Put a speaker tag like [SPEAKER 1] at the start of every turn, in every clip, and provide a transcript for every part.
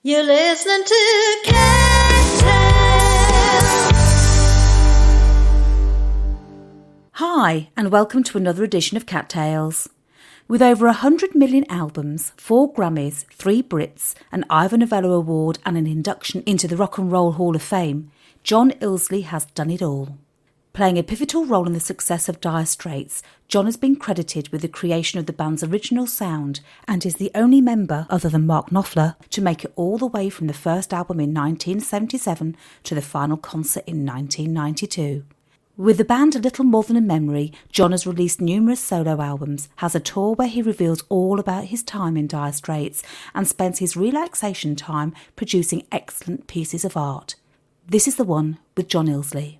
[SPEAKER 1] You're listening to Cat Tales.
[SPEAKER 2] Hi, and welcome to another edition of Cat Tales. With over 100 million albums, 4 Grammys, 3 Brits, an Ivor Novello Award and an induction into the Rock and Roll Hall of Fame, John Illsley has done it all. Playing a pivotal role in the success of Dire Straits, John has been credited with the creation of the band's original sound and is the only member, other than Mark Knopfler, to make it all the way from the first album in 1977 to the final concert in 1992. With the band a little more than a memory, John has released numerous solo albums, has a tour where he reveals all about his time in Dire Straits and spends his relaxation time producing excellent pieces of art. This is the one with John Illsley.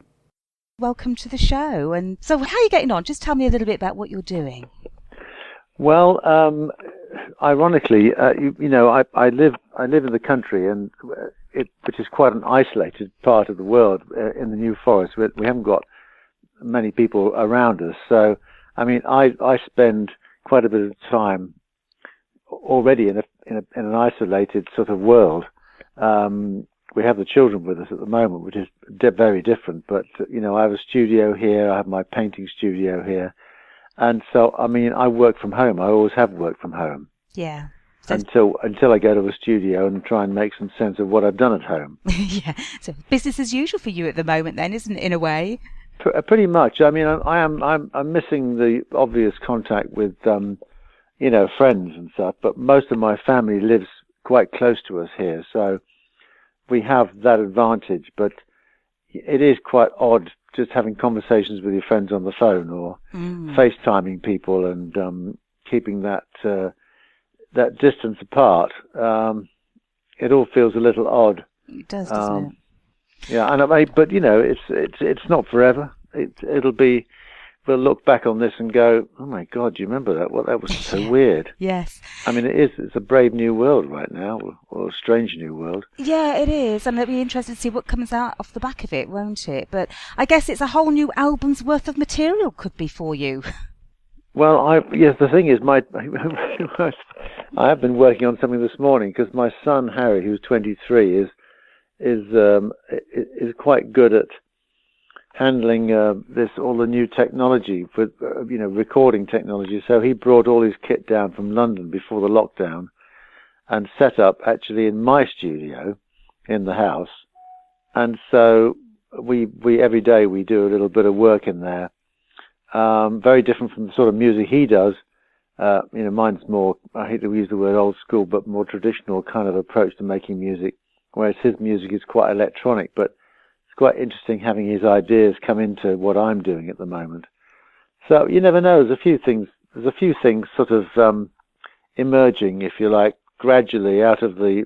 [SPEAKER 2] Welcome to the show. And so how are you getting on? Just tell me a little bit about what you're doing.
[SPEAKER 3] Well, ironically, I live in the country, and which is quite an isolated part of the world in the New Forest. We haven't got many people around us, so I mean, I spend quite a bit of time already in an isolated sort of world. We have the children with us at the moment, which is very different. But I have a studio here. I have my painting studio here, and so I mean, I work from home. I always have worked from home.
[SPEAKER 2] Yeah.
[SPEAKER 3] Until I go to a studio and try and make some sense of what I've done at home.
[SPEAKER 2] Yeah. So business as usual for you at the moment, then, isn't it? In a way.
[SPEAKER 3] Pretty much. I mean, I'm missing the obvious contact with friends and stuff. But most of my family lives quite close to us here, so we have that advantage. But it is quite odd just having conversations with your friends on the phone or FaceTiming people and keeping that distance apart. It all feels a little odd.
[SPEAKER 2] It does, doesn't it?
[SPEAKER 3] Yeah, but it's not forever. It'll be. We'll look back on this and go, "Oh my God, do you remember that? Well, that was so weird."
[SPEAKER 2] Yes.
[SPEAKER 3] I mean, it's a brave new world right now, or a strange new world.
[SPEAKER 2] Yeah, it is, and it'll be interesting to see what comes out off the back of it, won't it? But I guess it's a whole new album's worth of material could be for you.
[SPEAKER 3] Well, the thing is, I have been working on something this morning because my son Harry, who's 23, is quite good at handling all the new technology with recording technology. So he brought all his kit down from London before the lockdown and set up actually in my studio in the house. And so we every day we do a little bit of work in there. Very different from the sort of music he does. Mine's more, I hate to use the word old school, but more traditional kind of approach to making music, whereas his music is quite electronic. But it's quite interesting having his ideas come into what I'm doing at the moment. So you never know. There's a few things sort of emerging, if you like, gradually out of the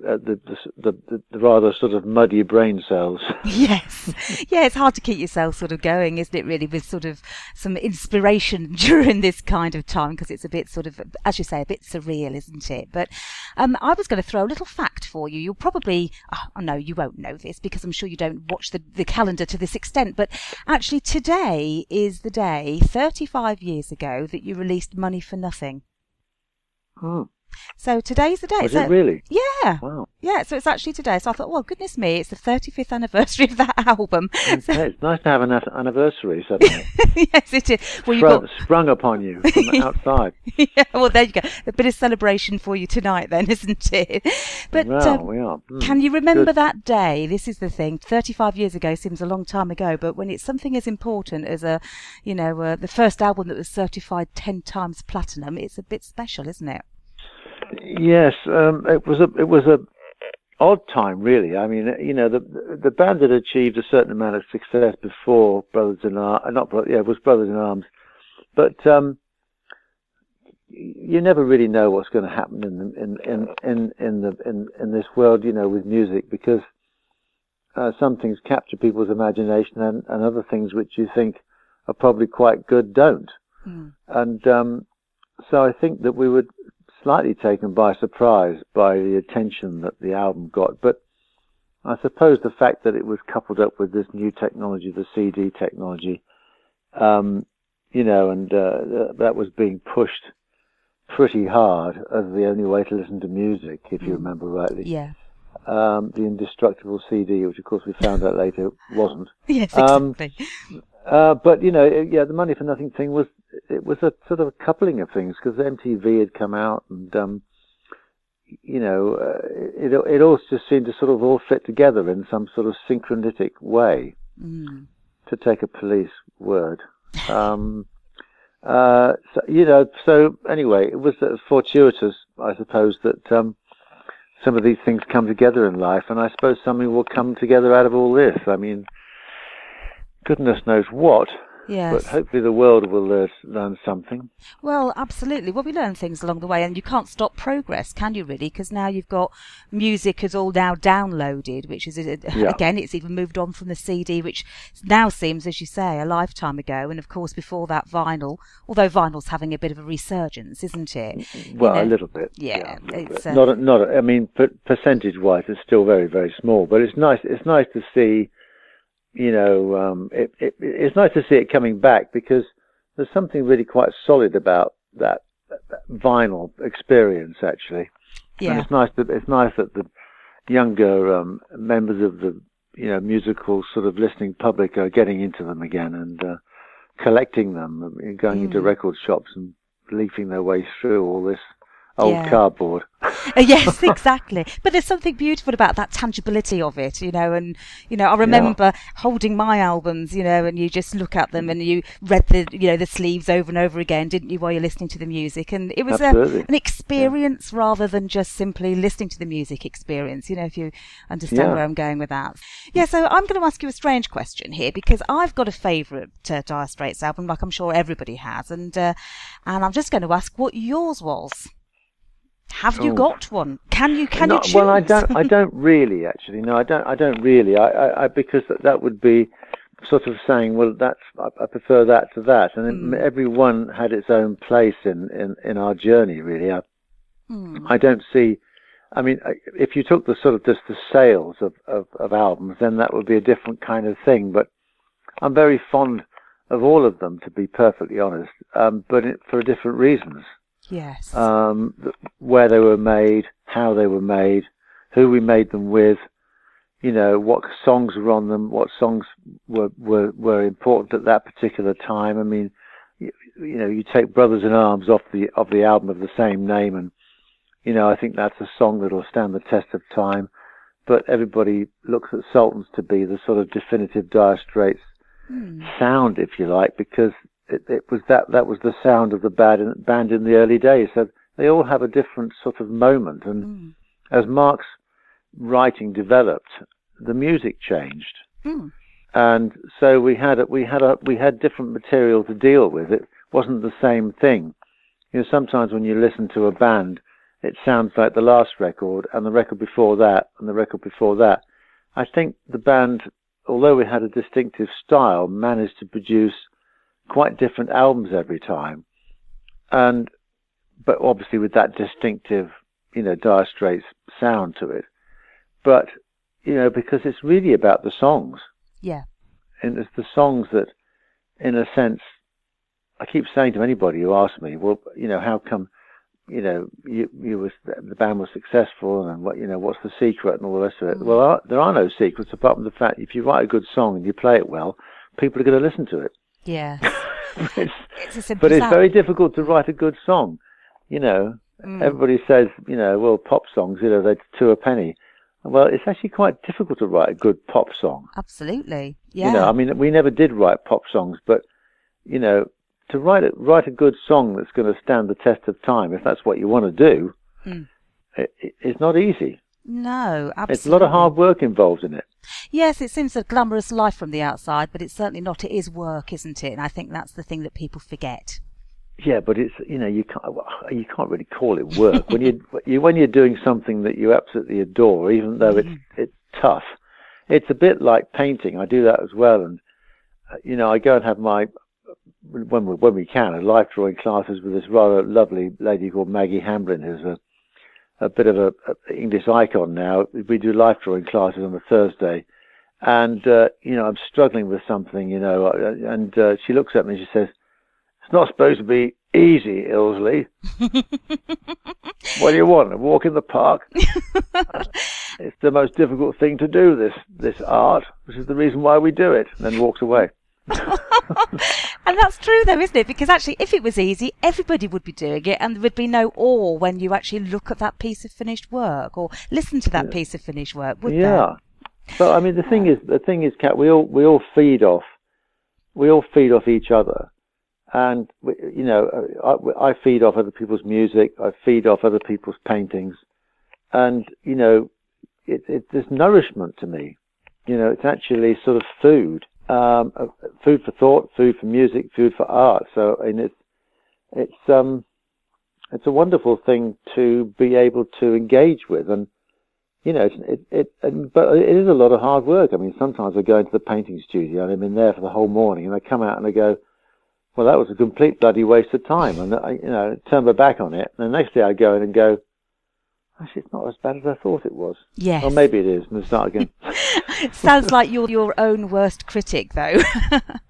[SPEAKER 3] rather sort of muddy brain cells.
[SPEAKER 2] Yes. Yeah, it's hard to keep yourself sort of going, isn't it, really, with sort of some inspiration during this kind of time, because it's a bit sort of, as you say, a bit surreal, isn't it? But I was going to throw a little fact for you. You'll probably, no, you won't know this because I'm sure you don't watch the calendar to this extent, but actually today is the day, 35 years ago, that you released Money for Nothing.
[SPEAKER 3] Hmm.
[SPEAKER 2] So today's the day.
[SPEAKER 3] Was it really?
[SPEAKER 2] Yeah.
[SPEAKER 3] Wow.
[SPEAKER 2] Yeah, so it's actually today. So I thought, well, goodness me, it's the 35th anniversary of that album.
[SPEAKER 3] So, it's nice to have an anniversary suddenly.
[SPEAKER 2] Yes, it is. Well,
[SPEAKER 3] sprung upon you from outside.
[SPEAKER 2] Yeah, well, there you go. A bit of celebration for you tonight then, isn't it? But
[SPEAKER 3] well, we are.
[SPEAKER 2] Can you remember
[SPEAKER 3] Good.
[SPEAKER 2] that day? This is the thing. 35 years ago seems a long time ago, but when it's something as important as the first album that was certified 10 times platinum, it's a bit special, isn't it?
[SPEAKER 3] Yes, it was a odd time, really. I mean, the band had achieved a certain amount of success before Brothers in Arms. It was Brothers in Arms, but you never really know what's going to happen in this world, with music, because some things capture people's imagination, and other things which you think are probably quite good don't. And so I think that we were slightly taken by surprise by the attention that the album got, but I suppose the fact that it was coupled up with this new technology, the CD technology, that was being pushed pretty hard as the only way to listen to music, if you remember rightly.
[SPEAKER 2] Yeah.
[SPEAKER 3] the indestructible CD, which of course we found out later wasn't.
[SPEAKER 2] Yes, exactly.
[SPEAKER 3] But you know, the Money for Nothing thing was a sort of a coupling of things, because MTV had come out, and you know, it all just seemed to sort of all fit together in some sort of synchronitic way, to take a police word. So, you know, so anyway, it was fortuitous, I suppose, that some of these things come together in life, and I suppose something will come together out of all this. I mean, goodness knows what.
[SPEAKER 2] Yes.
[SPEAKER 3] But hopefully the world will learn something.
[SPEAKER 2] Well, absolutely. Well, we learn things along the way, and you can't stop progress, can you, really? Because now you've got music is all now downloaded, which is, again, it's even moved on from the CD, which now seems, as you say, a lifetime ago. And, of course, before that, vinyl, although vinyl's having a bit of a resurgence, isn't it?
[SPEAKER 3] Well, a little bit.
[SPEAKER 2] Yeah. It's,
[SPEAKER 3] not. I mean, percentage-wise, it's still very, very small. But it's nice to see. You know, it's nice to see it coming back, because there's something really quite solid about that vinyl experience, actually.
[SPEAKER 2] Yeah.
[SPEAKER 3] And it's nice that the younger members of the musical sort of listening public are getting into them again, and collecting them, and going into record shops and leafing their way through all this old cardboard.
[SPEAKER 2] Yes, exactly. But there's something beautiful about that tangibility of it, and, I remember holding my albums, and you just look at them and you read the sleeves over and over again, didn't you, while you're listening to the music? And it was an experience rather than just simply listening to the music experience, if you understand where I'm going with that. Yeah, so I'm going to ask you a strange question here, because I've got a favourite Dire Straits album, like I'm sure everybody has, and I'm just going to ask what yours was. Have you got one? Can you choose?
[SPEAKER 3] Well, I don't really, actually. No, I don't really. I because that would be sort of saying, well, I prefer that to that, and everyone had its own place in our journey, really. I don't see. I mean, if you took the sort of just the sales of albums, then that would be a different kind of thing. But I'm very fond of all of them, to be perfectly honest. But for different reasons.
[SPEAKER 2] Yes.
[SPEAKER 3] Where they were made, how they were made, who we made them with, what songs were on them, what songs were important at that particular time. I mean, you take Brothers in Arms off the album of the same name, and I think that's a song that'll stand the test of time. But everybody looks at Sultans to be the sort of definitive Dire Straits sound, if you like, because it was that was the sound of the band in the early days. So they all have a different sort of moment, and as Mark's writing developed, the music changed, and so we had different material to deal with. It wasn't the same thing. Sometimes when you listen to a band, it sounds like the last record and the record before that and the record before that. I think the band, although we had a distinctive style, managed to produce quite different albums every time, but obviously with that distinctive, Dire Straits sound to it. But because it's really about the songs. Yeah. And it's the songs that, in a sense, I keep saying to anybody who asks me, well, how come, the band was successful, and what's the secret and all the rest of it? Well, there are no secrets apart from the fact if you write a good song and you play it well, people are going to listen to it.
[SPEAKER 2] Yeah.
[SPEAKER 3] It's very difficult to write a good song. Everybody says, well, pop songs, they're two a penny. Well, it's actually quite difficult to write a good pop song.
[SPEAKER 2] Absolutely. Yeah.
[SPEAKER 3] I mean, we never did write pop songs, but, to write a good song that's going to stand the test of time, if that's what you want to do, it's not easy.
[SPEAKER 2] No, absolutely.
[SPEAKER 3] It's a lot of hard work involved in it.
[SPEAKER 2] Yes, it seems a glamorous life from the outside, but it's certainly not. It is work, isn't it? And I think that's the thing that people forget. Yeah,
[SPEAKER 3] but it's you can't really call it work when you're doing something that you absolutely adore, even though it's tough. It's a bit like painting. I do that as well, and I go and have my when we can life drawing classes with this rather lovely lady called Maggie Hamblin, who's a bit of a English icon now. We do life drawing classes on a Thursday, and I'm struggling with something, and she looks at me and she says, "It's not supposed to be Easy, Illsley. What do you want? A walk in the park? It's the most difficult thing to do, this art, which is the reason why we do it. And then walks away.
[SPEAKER 2] And that's true, though, isn't it? Because actually, if it was easy, everybody would be doing it, and there would be no awe when you actually look at that piece of finished work or listen to that piece of finished work, would there?
[SPEAKER 3] Yeah. But I mean, the thing is, Kat, we all feed off each other, and I feed off other people's music. I feed off other people's paintings, and there's nourishment to me. It's actually sort of food. Food for thought, food for music, food for art. So, and it's a wonderful thing to be able to engage with, and but it is a lot of hard work. I mean, sometimes I go into the painting studio and I'm in there for the whole morning, and I come out and I go, well, that was a complete bloody waste of time, and I turn my back on it. And the next day I go in and go, actually, it's not as bad as I thought it was.
[SPEAKER 2] Yes.
[SPEAKER 3] Or maybe it is, and start again.
[SPEAKER 2] Sounds like you're your own worst critic, though.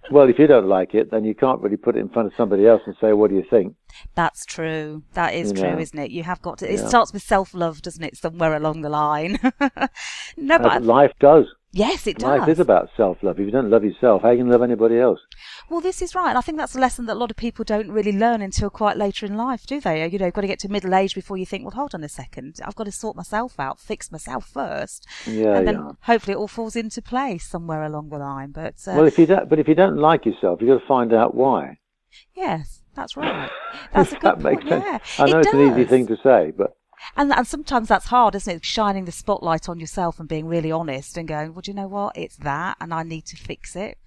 [SPEAKER 3] Well, if you don't like it, then you can't really put it in front of somebody else and say, what do you think?
[SPEAKER 2] That's true. That is true, isn't it? You have got to... It starts with self-love, doesn't it, somewhere along the line? No, but
[SPEAKER 3] life does.
[SPEAKER 2] Yes, it does.
[SPEAKER 3] Life is about self-love. If you don't love yourself, how can you love anybody else?
[SPEAKER 2] Well, this is right. And I think that's a lesson that a lot of people don't really learn until quite later in life, do they? You've got to get to middle age before you think, well, hold on a second, I've got to sort myself out, fix myself first.
[SPEAKER 3] Yeah,
[SPEAKER 2] and then hopefully it all falls into place somewhere along the line. But
[SPEAKER 3] well, if you don't like yourself, you've got to find out why.
[SPEAKER 2] Yes, that's right. That's a good point.
[SPEAKER 3] Makes sense.
[SPEAKER 2] Yeah,
[SPEAKER 3] I know it's an easy thing to say, but...
[SPEAKER 2] And sometimes that's hard, isn't it? Shining the spotlight on yourself and being really honest and going, well, do you know what? It's that, and I need to fix it.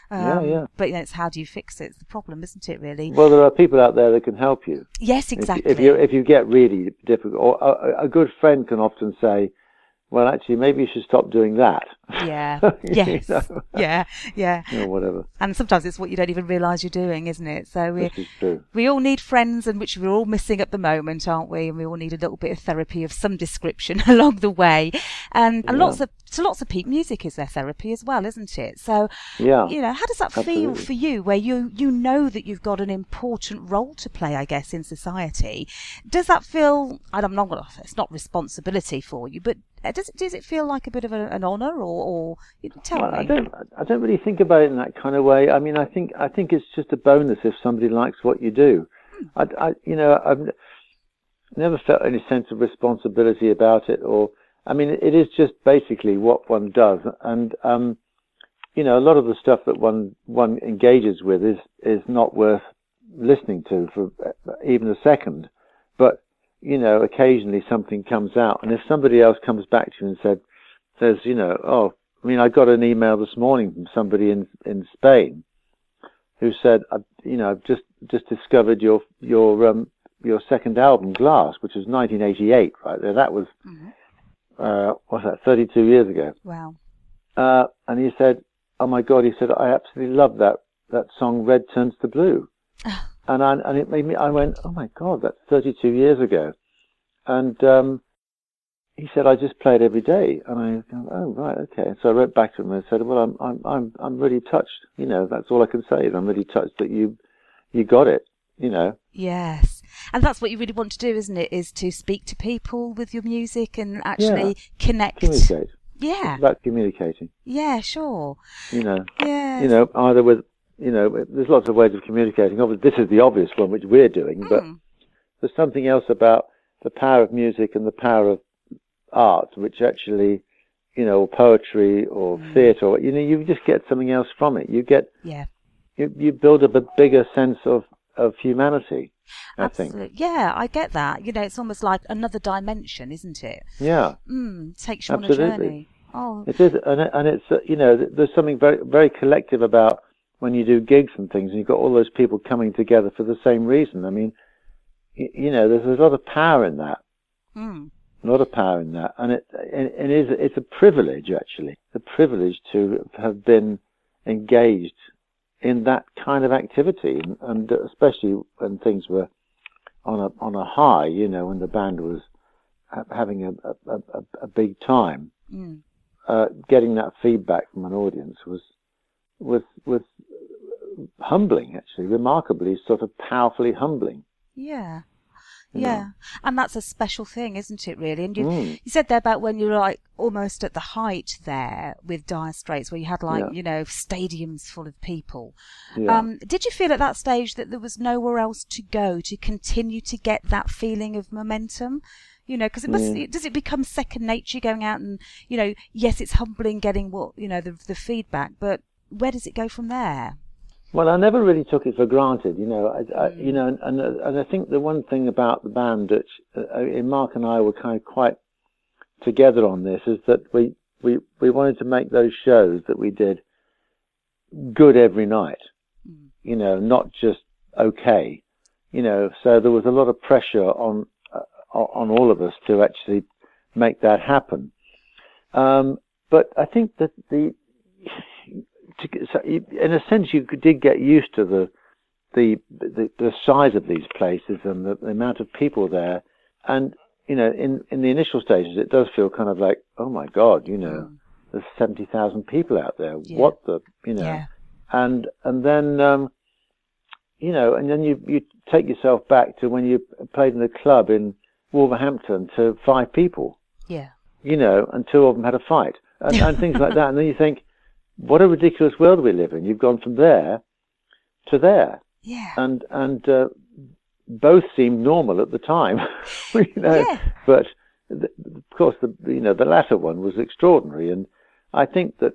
[SPEAKER 2] But it's how do you fix it? It's the problem, isn't it, really?
[SPEAKER 3] Well, there are people out there that can help you.
[SPEAKER 2] Yes, exactly.
[SPEAKER 3] If you get really difficult, or a good friend can often say, well, actually, maybe you should stop doing that.
[SPEAKER 2] Yeah. Yes. Yeah.
[SPEAKER 3] Or whatever.
[SPEAKER 2] And sometimes it's what you don't even realise you're doing, isn't it? So
[SPEAKER 3] This is true.
[SPEAKER 2] We all need friends, and which we're all missing at the moment, aren't we? And we all need a little bit of therapy of some description along the way. And lots of people, music is their therapy as well, isn't it? So, how does that feel for you, where you know that you've got an important role to play, I guess, in society? Does that feel, it's not responsibility for you, but does it feel like a bit of an honour, or tell me?
[SPEAKER 3] I don't really think about it in that kind of way. I mean, I think it's just a bonus if somebody likes what you do. I've never felt any sense of responsibility about it, it is just basically what one does, and a lot of the stuff that one engages with is not worth listening to for even a second, but occasionally something comes out, and if somebody else comes back to you and says, I got an email this morning from somebody in Spain who said, I've just discovered your second album, Glass, which was 1988, right there. That was, 32 years ago.
[SPEAKER 2] Wow.
[SPEAKER 3] And he said, oh my God, he said, I absolutely love that song, Red Turns to Blue. And it made me, I went, oh my God, that's 32 years ago. And he said, I just play it every day. And I go, oh, right, okay. So I wrote back to him and said, well, I'm really touched. That's all I can say. I'm really touched that you got it,
[SPEAKER 2] Yes. And that's what you really want to do, isn't it? Is to speak to people with your music and actually connect.
[SPEAKER 3] Communicate.
[SPEAKER 2] Yeah.
[SPEAKER 3] It's about communicating.
[SPEAKER 2] Yeah, sure.
[SPEAKER 3] Yeah. Either with, there's lots of ways of communicating. Obviously, this is the obvious one, which we're doing, but there's something else about the power of music and the power of art, which actually, or poetry or theatre, you just get something else from it. You get, you build up a bigger sense of humanity, I think.
[SPEAKER 2] Yeah, I get that. It's almost like another dimension, isn't it?
[SPEAKER 3] Yeah.
[SPEAKER 2] Takes you on a journey. Oh.
[SPEAKER 3] It is, and it's, there's something very, very collective about when you do gigs and things, and you've got all those people coming together for the same reason. I mean, there's a lot of power in that. A lot of power in that, and it's a privilege, actually, the privilege to have been engaged in that kind of activity, and especially when things were on a high, when the band was having a big time. Getting that feedback from an audience was humbling, actually, remarkably sort of powerfully humbling.
[SPEAKER 2] Yeah.
[SPEAKER 3] You
[SPEAKER 2] Yeah,
[SPEAKER 3] know.
[SPEAKER 2] and that's a special thing, isn't it, really? And you said there about when you were like almost at the height there with Dire Straits, where you had like, stadiums full of people.
[SPEAKER 3] Yeah.
[SPEAKER 2] Did you feel at that stage that there was nowhere else to go to continue to get that feeling of momentum? Because does it become second nature going out and, yes, it's humbling getting the feedback, but where does it go from there?
[SPEAKER 3] Well, I never really took it for granted, and I think the one thing about the band that Mark and I were kind of quite together on this is that we wanted to make those shows that we did good every night, not just okay, so there was a lot of pressure on all of us to actually make that happen. But I think that in a sense, you did get used to the size of these places and the amount of people there. And, in the initial stages, it does feel kind of like, oh my God, there's 70,000 people out there.
[SPEAKER 2] Yeah.
[SPEAKER 3] What the,
[SPEAKER 2] Yeah.
[SPEAKER 3] and then, and then you take yourself back to when you played in a club in Wolverhampton to 5 people.
[SPEAKER 2] Yeah.
[SPEAKER 3] And 2 of them had a fight and things like that. And then you think, what a ridiculous world we live in. You've gone from there to there.
[SPEAKER 2] Yeah.
[SPEAKER 3] And both seemed normal at the time,
[SPEAKER 2] Yeah.
[SPEAKER 3] But of course the latter one was extraordinary. And I think that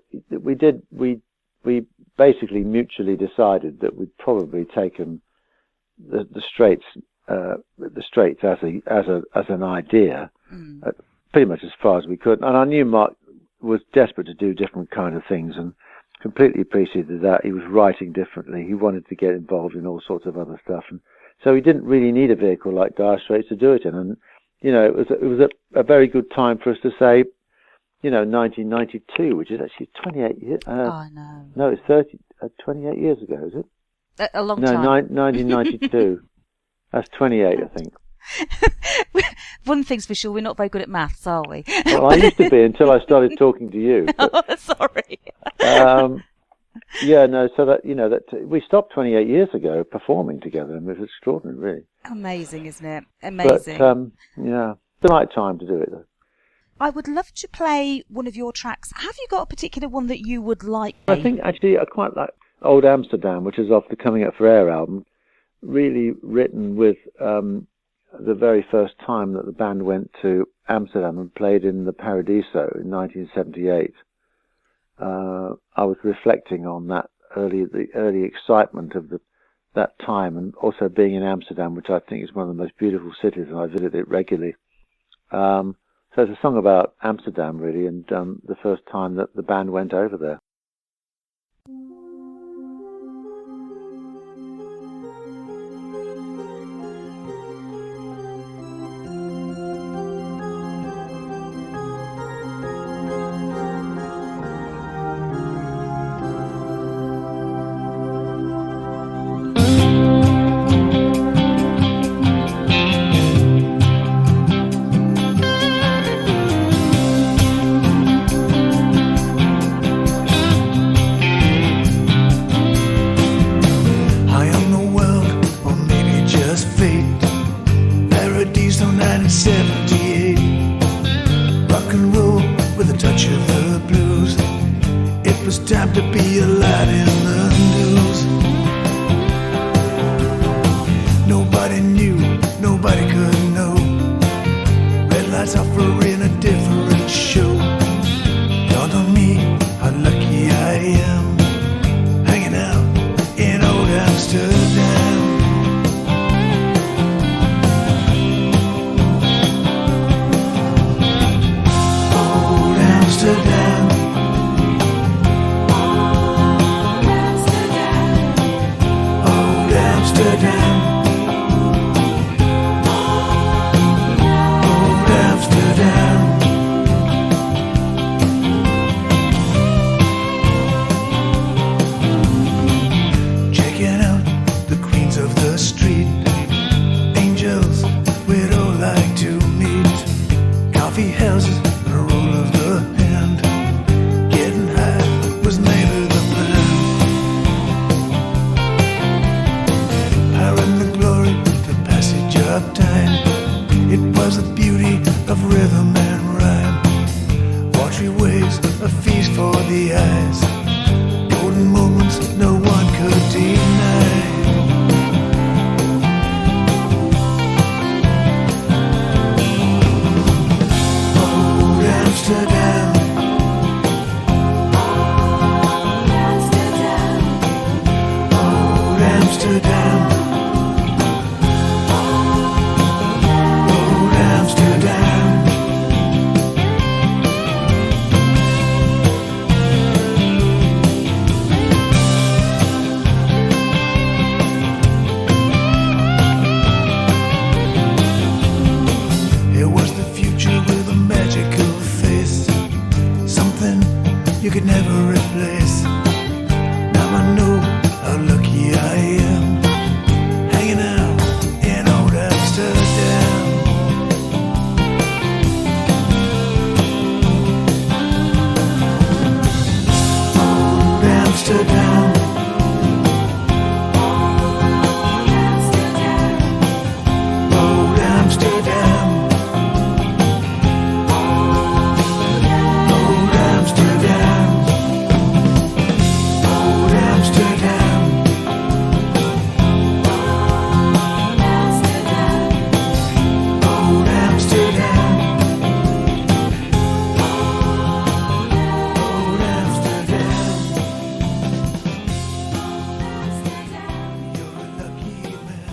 [SPEAKER 3] we basically mutually decided that we'd probably taken the Straits as an idea, pretty much as far as we could. And I knew Mark was desperate to do different kind of things and completely appreciated that. He was writing differently. He wanted to get involved in all sorts of other stuff. And so he didn't really need a vehicle like Dire Straits to do it in. And, it was a very good time for us to say, 1992, which is actually 28 years.
[SPEAKER 2] Oh, no.
[SPEAKER 3] No, it's 28 years ago, is it?
[SPEAKER 2] A long
[SPEAKER 3] no,
[SPEAKER 2] time.
[SPEAKER 3] 1992. That's 28, I think.
[SPEAKER 2] One thing's for sure, we're not very good at maths, are we?
[SPEAKER 3] Well, I used to be until I started talking to you. But,
[SPEAKER 2] oh, sorry.
[SPEAKER 3] So that we stopped 28 years ago performing together, and it was extraordinary, really.
[SPEAKER 2] Amazing, isn't it? Amazing.
[SPEAKER 3] But, the right time to do it, though.
[SPEAKER 2] I would love to play one of your tracks. Have you got a particular one that you would like?
[SPEAKER 3] I think, actually, I quite like Old Amsterdam, which is off the Coming Up for Air album, really written with the very first time that the band went to Amsterdam and played in the Paradiso in 1978. I was reflecting on the early excitement of that time, and also being in Amsterdam, which I think is one of the most beautiful cities, and I visit it regularly. So it's a song about Amsterdam, really, and the first time that the band went over there.
[SPEAKER 4] Houses and a roll of the hand. a feast for the eyes. Golden moments no one could deny. Old Amsterdam. Old Amsterdam. Old Amsterdam. It was the future with a magical face, something you could never replace. Now I know how lucky I am, hanging out in old Amsterdam. Old Amsterdam. Old Amsterdam. Old Amsterdam. Old Amsterdam. Old Amsterdam. Old Amsterdam. You're a lucky man.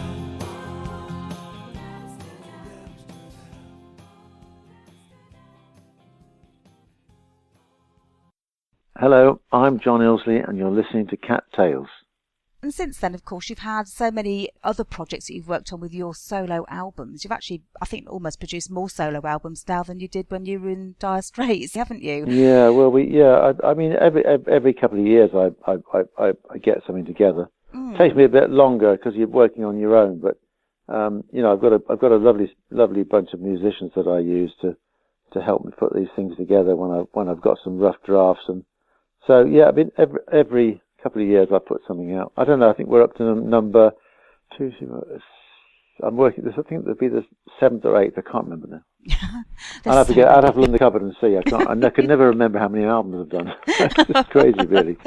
[SPEAKER 3] Hello, I'm John Illsley, and you're listening to Cat Tales.
[SPEAKER 2] And since then, of course, you've had so many other projects that you've worked on with your solo albums. You've actually, I think, almost produced more solo albums now than you did when you were in Dire Straits, haven't you?
[SPEAKER 3] Yeah, well, I mean, every couple of years I get something together. Takes me a bit longer because you're working on your own, but you know, I've got a lovely bunch of musicians that I use to help me put these things together when I've got some rough drafts. And so yeah, I mean, every couple of years I put something out. I don't know. I think we're up to number 2. I'm working this. I think it'll be the 7th or 8th. I can't remember now. I'd have to look in the cupboard and see. I can never remember how many albums I've done. It's crazy, really.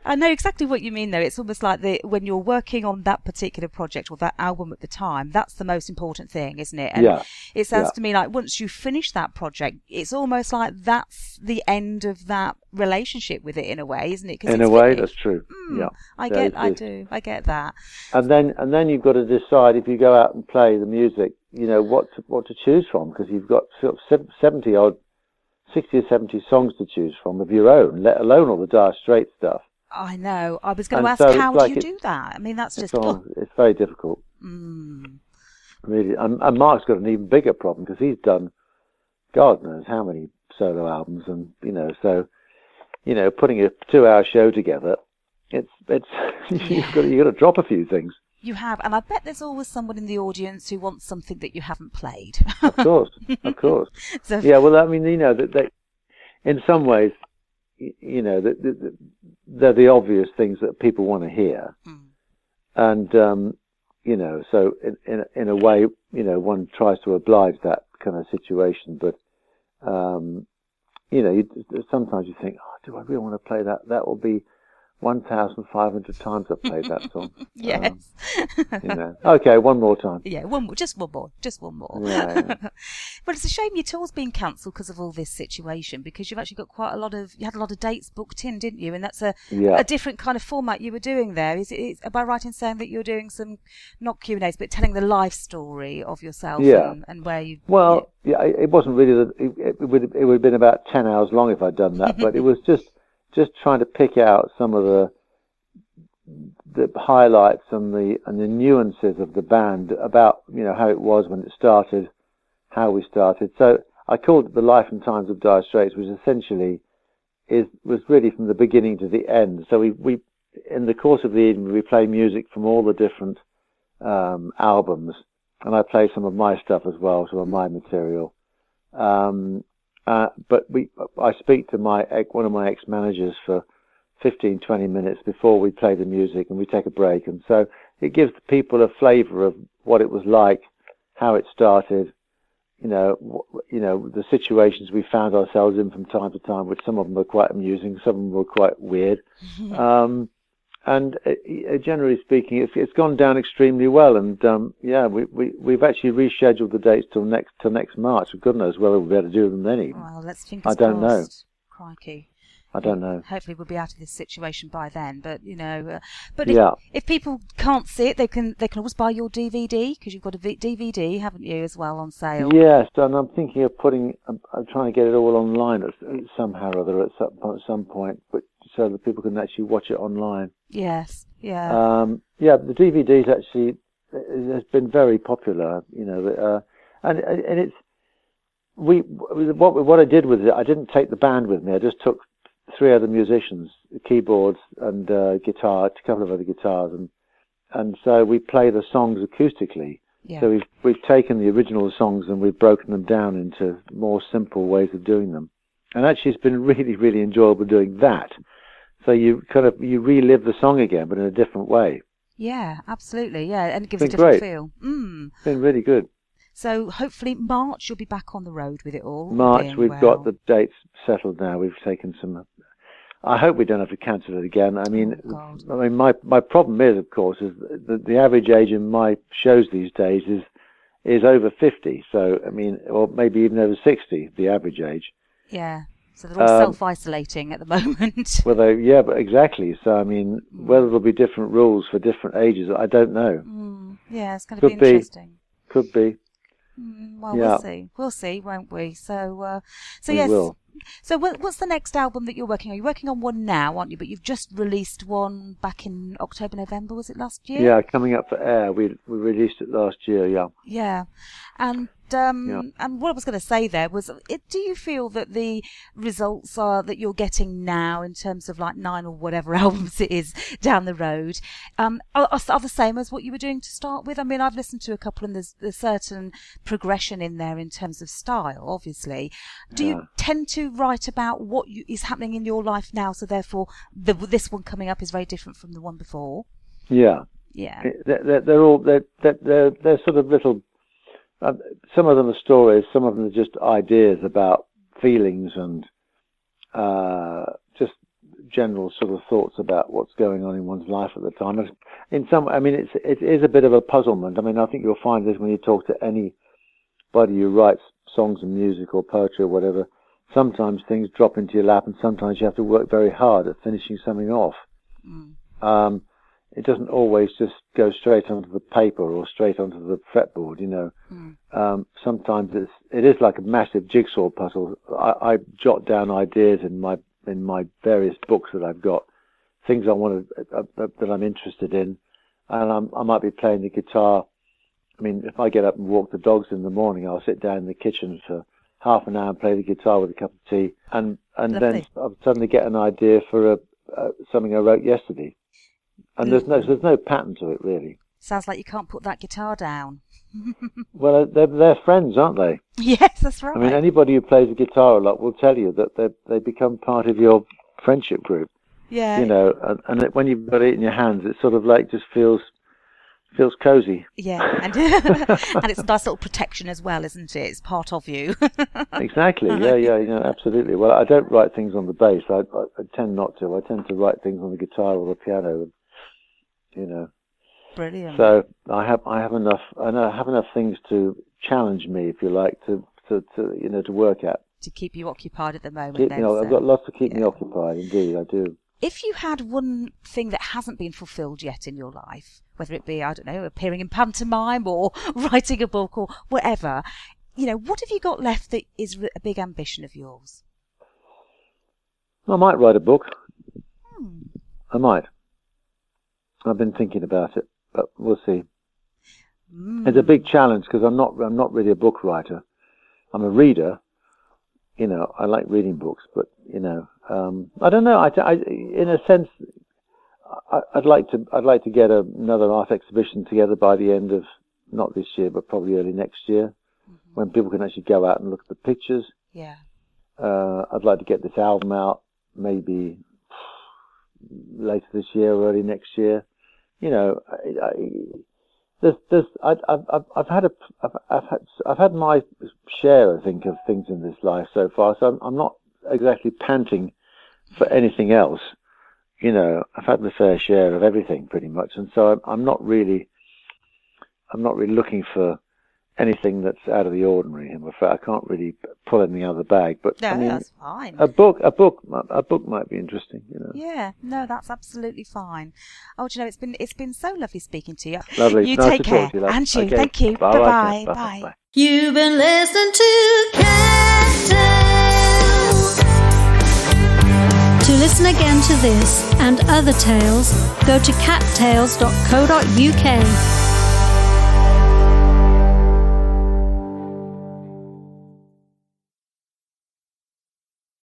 [SPEAKER 2] I know exactly what you mean, though. It's almost like when you're working on that particular project or that album at the time, that's the most important thing, isn't it? And
[SPEAKER 3] Yeah.
[SPEAKER 2] it sounds to me like once you finish that project, it's almost like that's the end of that relationship with it in a way, isn't it? 'Cause
[SPEAKER 3] In
[SPEAKER 2] it's
[SPEAKER 3] a way,
[SPEAKER 2] finished.
[SPEAKER 3] that's true. Yeah.
[SPEAKER 2] I get that.
[SPEAKER 3] And then you've got to decide if you go out and play the music, you know, what to choose from, because you've got sort of 60 or 70 songs to choose from of your own, let alone all the Dire Straits stuff.
[SPEAKER 2] I know. I was going to
[SPEAKER 3] And
[SPEAKER 2] ask,
[SPEAKER 3] so
[SPEAKER 2] how
[SPEAKER 3] it's like
[SPEAKER 2] do you do that? I mean, that's just...
[SPEAKER 3] It's very difficult. Really. And Mark's got an even bigger problem because he's done God knows how many solo albums, and you know, so you know, putting a 2-hour show together, it's you've got to drop a few things.
[SPEAKER 2] You have, and I bet there's always someone in the audience who wants something that you haven't played.
[SPEAKER 3] Of course.
[SPEAKER 2] So,
[SPEAKER 3] Yeah, well, I mean, you know, that in some ways, you know, they're the obvious things that people want to hear, and you know, so in a way, you know, one tries to oblige that kind of situation, but you know, sometimes you think, oh, do I really want to play that? That will be 1,500 times I've played that song.
[SPEAKER 2] yes.
[SPEAKER 3] You know. Okay, one more time.
[SPEAKER 2] Yeah, just one more.
[SPEAKER 3] Yeah.
[SPEAKER 2] But it's a shame your tour's been cancelled because of all this situation, because you've actually got you had a lot of dates booked in, didn't you? And that's a different kind of format you were doing there. Am I right in saying that you're doing some, not Q&As, but telling the life story of yourself and where you...
[SPEAKER 3] Well, it wasn't really, it would have been about 10 hours long if I'd done that, but it was just trying to pick out some of the highlights and the nuances of the band, about, you know, how it was when it started, how we started. So I called it The Life and Times of Dire Straits, which essentially was really from the beginning to the end. So we in the course of the evening we play music from all the different albums, and I play some of my stuff as well, some of my material. But I speak to one of my ex-managers for 15, 20 minutes before we play the music, and we take a break. And so it gives people a flavour of what it was like, how it started, the situations we found ourselves in from time to time, which some of them were quite amusing, some of them were quite weird. And generally speaking, it's gone down extremely well. And we've actually rescheduled the dates till next March. God knows whether we'll be able to do them then.
[SPEAKER 2] Well, let's think.
[SPEAKER 3] I don't know.
[SPEAKER 2] Crikey.
[SPEAKER 3] I don't know.
[SPEAKER 2] Hopefully we'll be out of this situation by then. But if people can't see it, they can always buy your DVD, because you've got a DVD, haven't you, as well, on sale?
[SPEAKER 3] Yes, and I'm thinking of I'm trying to get it all online somehow or other at some point, but so that people can actually watch it online.
[SPEAKER 2] Yes. Yeah.
[SPEAKER 3] The DVDs actually has been very popular. And it's what I did with it. I didn't take the band with me. I just took 3 other musicians, keyboards and guitar, a couple of other guitars, and so we play the songs acoustically.
[SPEAKER 2] Yeah.
[SPEAKER 3] So we've taken the original songs and we've broken them down into more simple ways of doing them, and actually it's been really, really enjoyable doing that. So you relive the song again, but in a different way.
[SPEAKER 2] Yeah, absolutely. Yeah, and it gives a different feel.
[SPEAKER 3] It's been really good.
[SPEAKER 2] So hopefully March you'll be back on the road with it all.
[SPEAKER 3] March, we've got the dates settled now. We've taken some. I hope we don't have to cancel it again. I mean, my problem is, of course, is the average age in my shows these days is over 50. So I mean, or maybe even over 60. The average age.
[SPEAKER 2] Yeah. So they're all self-isolating at the moment.
[SPEAKER 3] Well, but exactly. So I mean, whether there'll be different rules for different ages, I don't know.
[SPEAKER 2] Yeah, it's going to be interesting.
[SPEAKER 3] Could be.
[SPEAKER 2] We'll see. We'll see, won't we? So yes.
[SPEAKER 3] Will.
[SPEAKER 2] So what's the next album that you're working on? You're working on one now, aren't you? But you've just released one back in October, November, was it last year?
[SPEAKER 3] Yeah, coming up for air. We released it last year, yeah.
[SPEAKER 2] Yeah. And what I was going to say there was, do you feel that the results that you're getting now in terms of like 9 or whatever albums it is down the road are the same as what you were doing to start with? I mean, I've listened to a couple and there's certain progression in there in terms of style, obviously. Do you tend to write about what is happening in your life now, so therefore this one coming up is very different from the one before?
[SPEAKER 3] Yeah.
[SPEAKER 2] Yeah.
[SPEAKER 3] They're all sort of little. Some of them are stories, some of them are just ideas about feelings and just general sort of thoughts about what's going on in one's life at the time. It is a bit of a puzzlement. I mean, I think you'll find this when you talk to anybody who writes songs and music or poetry or whatever. Sometimes things drop into your lap, and sometimes you have to work very hard at finishing something off. It doesn't always just go straight onto the paper or straight onto the fretboard, Sometimes it is like a massive jigsaw puzzle. I jot down ideas in my various books that I've got, things I want that I'm interested in, and I might be playing the guitar. I mean, if I get up and walk the dogs in the morning, I'll sit down in the kitchen for half an hour and play the guitar with a cup of tea, and then I'll suddenly get an idea for something I wrote yesterday. And there's no pattern to it, really.
[SPEAKER 2] Sounds like you can't put that guitar down.
[SPEAKER 3] Well, they're friends, aren't they?
[SPEAKER 2] Yes, that's right.
[SPEAKER 3] I mean, anybody who plays the guitar a lot will tell you that they become part of your friendship group.
[SPEAKER 2] Yeah.
[SPEAKER 3] And when you've got it in your hands, it sort of like just feels cozy.
[SPEAKER 2] Yeah, and it's a nice little protection as well, isn't it? It's part of you.
[SPEAKER 3] Exactly. Yeah. Absolutely. Well, I don't write things on the bass. I tend not to. I tend to write things on the guitar or the piano.
[SPEAKER 2] Brilliant.
[SPEAKER 3] So I have enough things to challenge me, if you like, to work at.
[SPEAKER 2] To keep you occupied at the moment.
[SPEAKER 3] I've got lots to keep me occupied. Indeed, I do.
[SPEAKER 2] If you had one thing that hasn't been fulfilled yet in your life, whether it be, I don't know, appearing in pantomime or writing a book or whatever, what have you got left that is a big ambition of yours?
[SPEAKER 3] I might write a book. I might. I've been thinking about it, but we'll see. It's a big challenge because I'm not really a book writer. I'm a reader. I like reading books, but I don't know. I in a sense, I'd like to get another art exhibition together by the end of not this year, but probably early next year, when people can actually go out and look at the pictures.
[SPEAKER 2] Yeah.
[SPEAKER 3] I'd like to get this album out maybe later this year or early next year. I've had my share, I think, of things in this life so far. So I'm not exactly panting for anything else. You know, I've had my fair share of everything pretty much, and so I'm not really looking for anything that's out of the ordinary. I'm afraid I can't really pull anything out of the bag. But
[SPEAKER 2] No,
[SPEAKER 3] I mean,
[SPEAKER 2] that's fine.
[SPEAKER 3] a book might be interesting. You know.
[SPEAKER 2] Yeah, no, that's absolutely fine. Oh, do you know, it's been so lovely speaking to you.
[SPEAKER 3] Lovely.
[SPEAKER 2] You
[SPEAKER 3] Nice
[SPEAKER 2] take
[SPEAKER 3] to
[SPEAKER 2] care.
[SPEAKER 3] talk to you, love.
[SPEAKER 2] And you.
[SPEAKER 3] Okay.
[SPEAKER 2] Thank you.
[SPEAKER 3] Bye-bye.
[SPEAKER 2] Bye-bye.
[SPEAKER 3] Bye.
[SPEAKER 2] Bye.
[SPEAKER 1] You've been listening to Cat Tales. To listen again to this and other tales, go to cattales.co.uk.